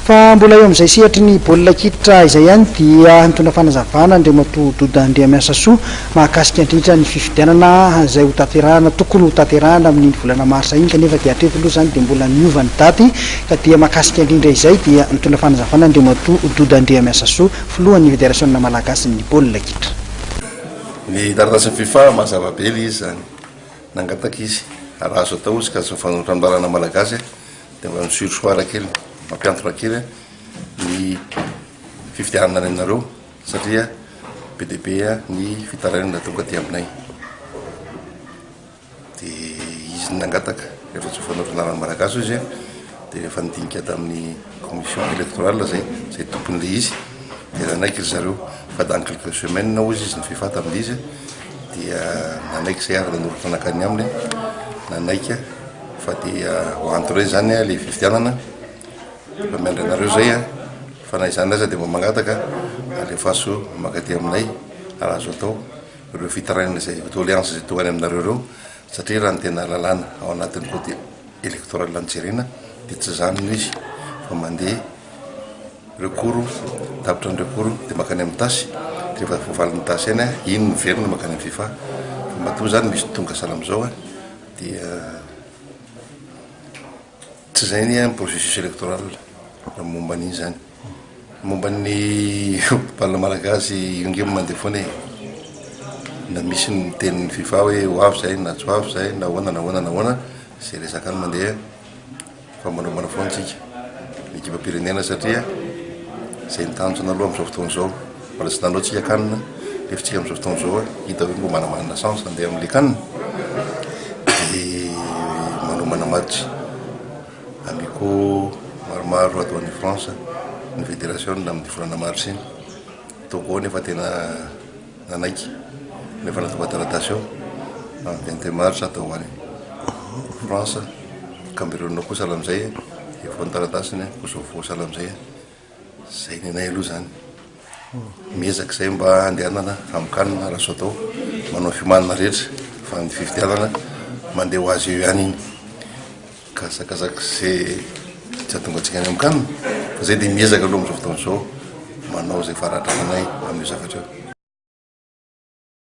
fa mbola eo am'izay sehatry ny baolina kitra izay ihany dia mitondra fanazavana andriamatododa andriamiasa soa mahakasika indrindra ny fifidianana izay ho tanterahana tokony ho tanterahana amin'ny volana marsa iny kanefa dia hatreto aloha zany dia mbola miova ny daty ka dia mahakasika indrindra izay dia mitondra fanazavana andriamatododa andriamiasa soa filohan'ny fédération malagasy ny baolina kitra. Ny taratasin'ny FIFA mazava be izy zany nangataka izy raha azo atao izy ka fanotrandarana malagasy dia mba misursoara kely mampiantona kely ny fifidianana renareo satria be dia be ny fitarainana tonga aty aminay dia izy nangataka rehefa tsy fanotrandarana malagasy izy dia rehefa nidinika tamin'ny commission électorale zay tompon'le izy dia nanaiky ry zareo fa dans quelques semaines ozy izy ny FIFA tamin'izy dia nanaiky zay ary nanoratra anakany aminy nanaika fa dia ho entre zany le fifidianana fa miandranareo zay fa na izany aza dia mba mangataka alefaso makaty aminay raha azo atao ireo fitarainana zay doléance zay togany aminareo reo satria raha ny tena lalàna ao anatin'ny côté électoral anjerena dia tsy zany izy fa mandeha recours tapitra ny recours dia makany amin'ny tasy rehefa voavalin'ny tasy eny iny miverina makany amin'ny FIFA fa matoa zany misy tonga sala am'izao dia tsy zay ny processus électoral raha momba an'iny zany momba ny baolina malagasy ionge mandeha foana na misy ny tenin'ny FIFA hoe ho avy zay na tsy ho avy zay na ahoana zay resaka any mandeha fa manombana foana tsika ny équipe pirenena satria zay nitanjona aloha am'izao fotoana zao mbola tsy nanao tsika kanina rehefa tsika am'izao fotoana zao hita hoe mbo manamana chance andeha amin'le kanina dia manombana match amiko maromaro atao any France ny fédération na amin'ny volana mars iny togo nefa tena nanaiky nefa natova taratasy eo amin'ny 20 mars atao any France Cameroun koa sala am'izay efa ny taratasiny Kosovo sala am'izay zay nenay aloha zany miezaka zay mba andehanana amikanina raha so atao manao fiomanana rehetra fa ny fifidianana mandeha ho azy eo ihany iny kasakazaka zay tsy atonga antsika any amikanina fa zay dia miezaka aloha am'izao fotoana zao manao zay faratrananay amin'io zavatra eo.